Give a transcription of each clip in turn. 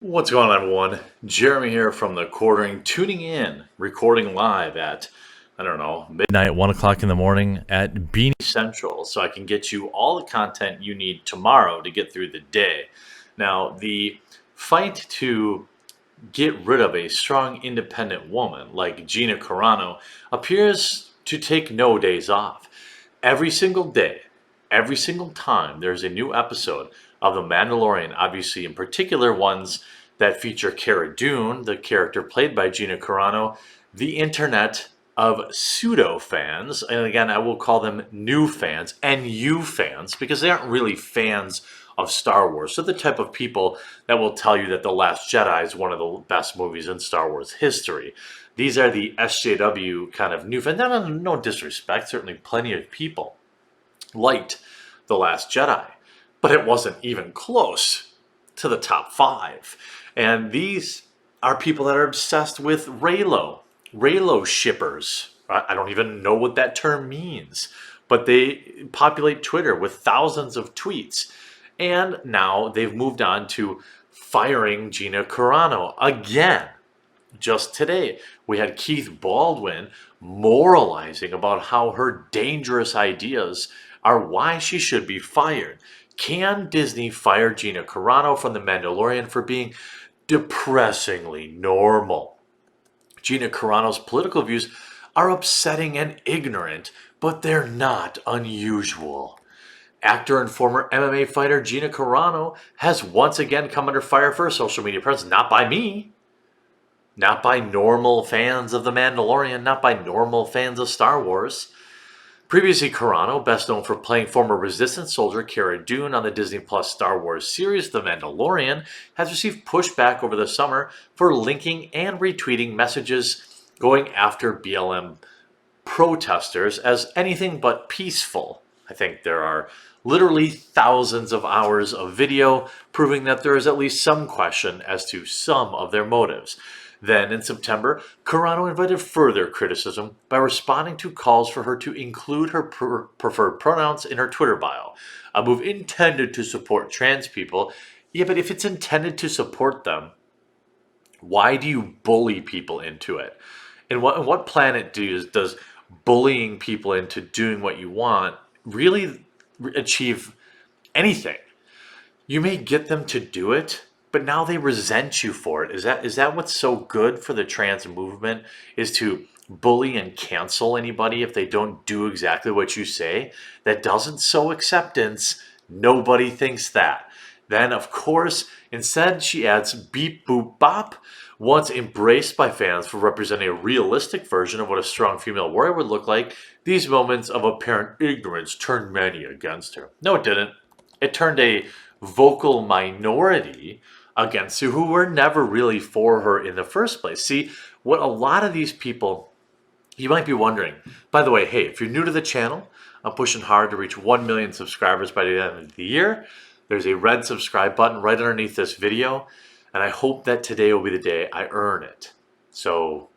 What's going on, everyone? Jeremy here from the Quartering, tuning in, recording live at, I don't know, midnight, 1 o'clock in the morning at Beanie Central, so I can get you all the content you need tomorrow to get through the day. Now, the fight to get rid of a strong, independent woman like Gina Carano appears to take no days off. Every single day, every single time, there's a new episode of The Mandalorian, obviously, in particular ones that feature Cara Dune, the character played by Gina Carano, the internet of pseudo fans, and again, I will call them new fans, NU fans, because they aren't really fans of Star Wars. So the type of people that will tell you that The Last Jedi is one of the best movies in Star Wars history. These are the SJW kind of new fans. No disrespect, certainly plenty of people liked The Last Jedi, but it wasn't even close to the top five. And these are people that are obsessed with Reylo shippers. I don't even know what that term means, but they populate Twitter with thousands of tweets. And now they've moved on to firing Gina Carano again. Just today, we had Keith Baldwin moralizing about how her dangerous ideas are why she should be fired. Can Disney fire Gina Carano from The Mandalorian for being depressingly normal? Gina Carano's political views are upsetting and ignorant, but they're not unusual. Actor and former MMA fighter Gina Carano has once again come under fire for her social media presence. Not by me, not by normal fans of The Mandalorian, not by normal fans of Star Wars. Previously, Carano, best known for playing former Resistance soldier Cara Dune on the Disney Plus Star Wars series The Mandalorian, has received pushback over the summer for linking and retweeting messages going after BLM protesters as anything but peaceful. I think there are literally thousands of hours of video proving that there is at least some question as to some of their motives. Then in September, Carano invited further criticism by responding to calls for her to include her preferred pronouns in her Twitter bio, a move intended to support trans people. Yeah, but if it's intended to support them, why do you bully people into it? And what planet does bullying people into doing what you want really achieve anything? You may get them to do it, but now they resent you for it. Is that what's so good for the trans movement, is to bully and cancel anybody if they don't do exactly what you say? That doesn't sow acceptance. Nobody thinks that. Then, of course, instead she adds beep boop bop, once embraced by fans for representing a realistic version of what a strong female warrior would look like. These moments of apparent ignorance turned many against her. No, it didn't. It turned a vocal minority against her who were never really for her in the first place. See, what a lot of these people, you might be wondering, by the way, hey, if you're new to the channel, I'm pushing hard to reach 1 million subscribers by the end of the year. There's a red subscribe button right underneath this video, and I hope that today will be the day I earn it. So,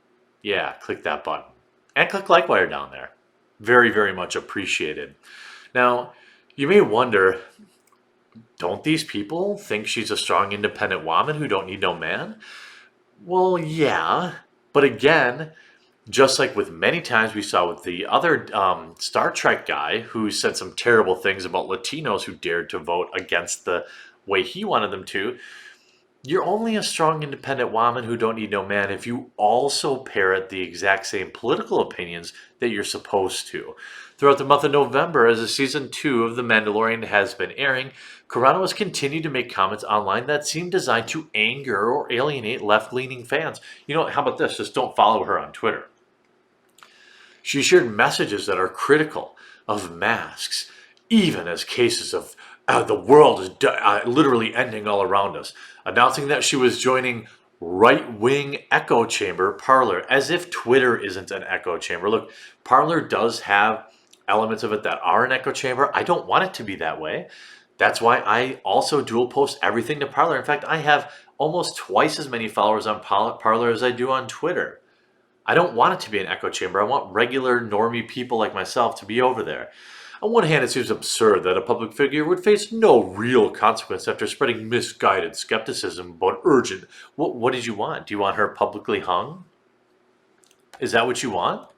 yeah, click that button. And click like while you're down there. Very, very much appreciated. Now, you may wonder, don't these people think she's a strong, independent woman who don't need no man? Well, yeah, but again, just like with many times we saw with the other Star Trek guy who said some terrible things about Latinos who dared to vote against the way he wanted them to, you're only a strong, independent woman who don't need no man if you also parrot the exact same political opinions that you're supposed to. Throughout the month of November, as the season 2 of The Mandalorian has been airing, Carano has continued to make comments online that seem designed to anger or alienate left-leaning fans. You know, how about this? Just don't follow her on Twitter. She shared messages that are critical of masks, even as cases of the world is literally ending all around us, announcing that she was joining right-wing echo chamber Parler, as if Twitter isn't an echo chamber. Look, Parler does have elements of it that are an echo chamber. I don't want it to be that way. That's why I also dual post everything to Parler. In fact, I have almost twice as many followers on Parler as I do on Twitter. I don't want it to be an echo chamber. I want regular normie people like myself to be over there. On one hand, it seems absurd that a public figure would face no real consequence after spreading misguided skepticism about urgent. What did you want? Do you want her publicly hung? Is that what you want?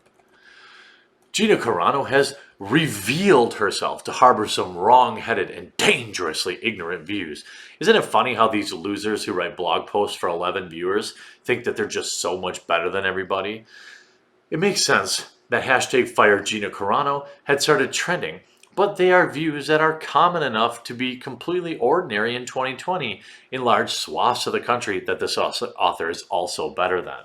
Gina Carano has revealed herself to harbor some wrong-headed and dangerously ignorant views. Isn't it funny how these losers who write blog posts for 11 viewers think that they're just so much better than everybody? It makes sense that hashtag Fire Gina Carano had started trending, but they are views that are common enough to be completely ordinary in 2020 in large swaths of the country that this author is also better than.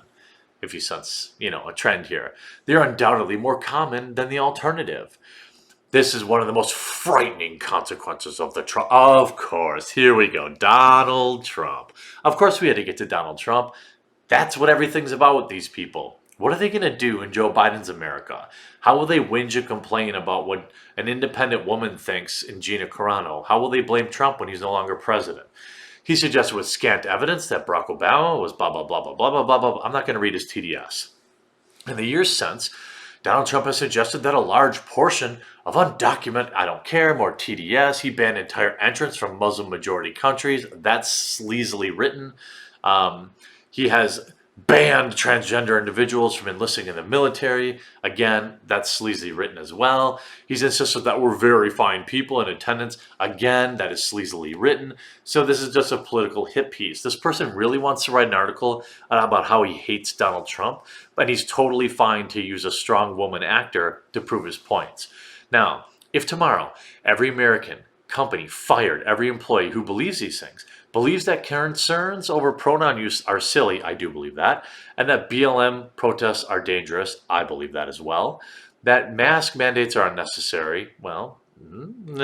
If you sense, a trend here. They're undoubtedly more common than the alternative. This is one of the most frightening consequences of the Trump. Of course, here we go. Donald Trump. Of course, we had to get to Donald Trump. That's what everything's about with these people. What are they going to do in Joe Biden's America? How will they whinge and complain about what an independent woman thinks in Gina Carano? How will they blame Trump when he's no longer president? He suggested with scant evidence that Barack Obama was blah, blah, blah, blah, blah, blah, blah, blah. I'm not going to read his TDS. In the years since, Donald Trump has suggested that a large portion of undocumented, I don't care, more TDS. He banned entire entrants from Muslim-majority countries. That's sleazily written. He has banned transgender individuals from enlisting in the military. Again, that's sleazily written as well. He's insisted that we're very fine people in attendance. Again, that is sleazily written. So this is just a political hit piece. This person really wants to write an article about how he hates Donald Trump, but he's totally fine to use a strong woman actor to prove his points. Now, if tomorrow every American company fired every employee who believes these things, believes that concerns over pronoun use are silly, I do believe that, and that BLM protests are dangerous, I believe that as well, that mask mandates are unnecessary, well, and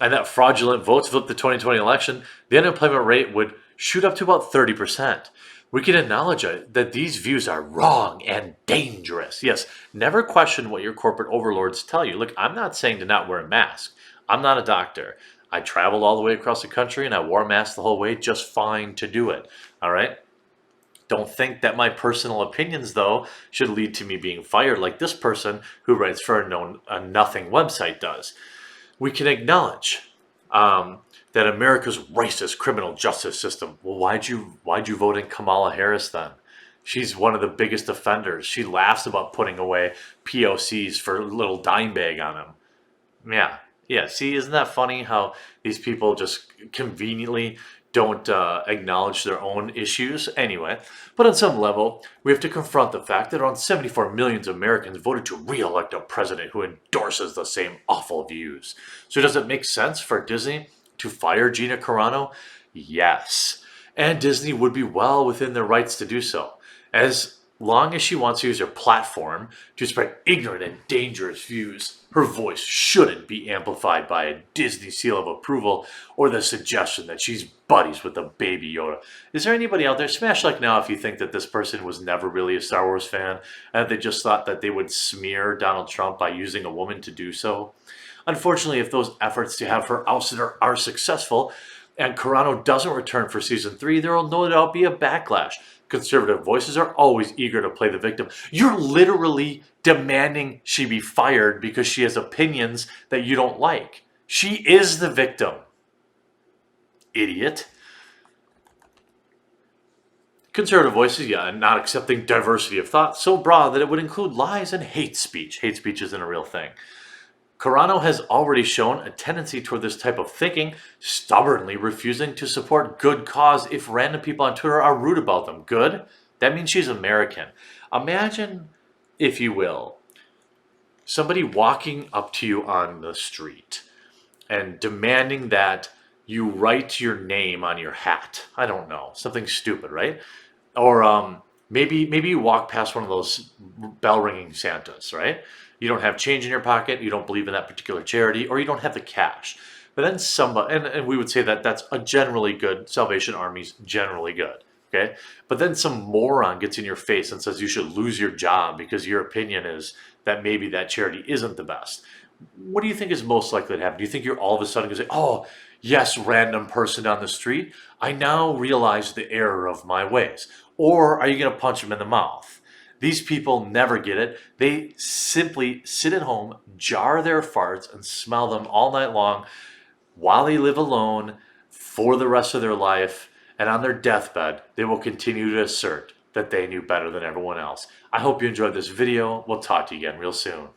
that fraudulent votes flip the 2020 election, the unemployment rate would shoot up to about 30%. We can acknowledge that these views are wrong and dangerous. Yes, never question what your corporate overlords tell you. Look, I'm not saying to not wear a mask. I'm not a doctor. I traveled all the way across the country and I wore a mask the whole way just fine to do it. All right? Don't think that my personal opinions, though, should lead to me being fired like this person who writes for a nothing website does. We can acknowledge that America's racist criminal justice system. Well, why'd you vote in Kamala Harris then? She's one of the biggest offenders. She laughs about putting away POCs for a little dime bag on them. Yeah, see, isn't that funny how these people just conveniently don't acknowledge their own issues? Anyway, but on some level, we have to confront the fact that around 74 million Americans voted to re-elect a president who endorses the same awful views. So does it make sense for Disney to fire Gina Carano? Yes. And Disney would be well within their rights to do so, as long as she wants to use her platform to spread ignorant and dangerous views. Her voice shouldn't be amplified by a Disney seal of approval or the suggestion that she's buddies with the baby Yoda. Is there anybody out there? Smash like now if you think that this person was never really a Star Wars fan and they just thought that they would smear Donald Trump by using a woman to do so. Unfortunately, if those efforts to have her ousted are successful and Carano doesn't return for season 3, there will no doubt be a backlash. Conservative voices are always eager to play the victim. You're literally demanding she be fired because she has opinions that you don't like. She is the victim. Idiot. Conservative voices, not accepting diversity of thought so broad that it would include lies and hate speech. Hate speech isn't a real thing. Carano has already shown a tendency toward this type of thinking, stubbornly refusing to support good cause if random people on Twitter are rude about them. Good? That means she's American. Imagine, if you will, somebody walking up to you on the street and demanding that you write your name on your hat. I don't know, something stupid, right? Or maybe you walk past one of those bell-ringing Santas, right? You don't have change in your pocket, you don't believe in that particular charity, or you don't have the cash. But then somebody, and we would say that that's a generally good, Salvation Army's generally good, okay? But then some moron gets in your face and says you should lose your job because your opinion is that maybe that charity isn't the best. What do you think is most likely to happen? Do you think you're all of a sudden going to say, oh, yes, random person on the street, I now realize the error of my ways? Or are you going to punch him in the mouth? These people never get it. They simply sit at home, jar their farts, and smell them all night long while they live alone for the rest of their life. And on their deathbed, they will continue to assert that they knew better than everyone else. I hope you enjoyed this video. We'll talk to you again real soon.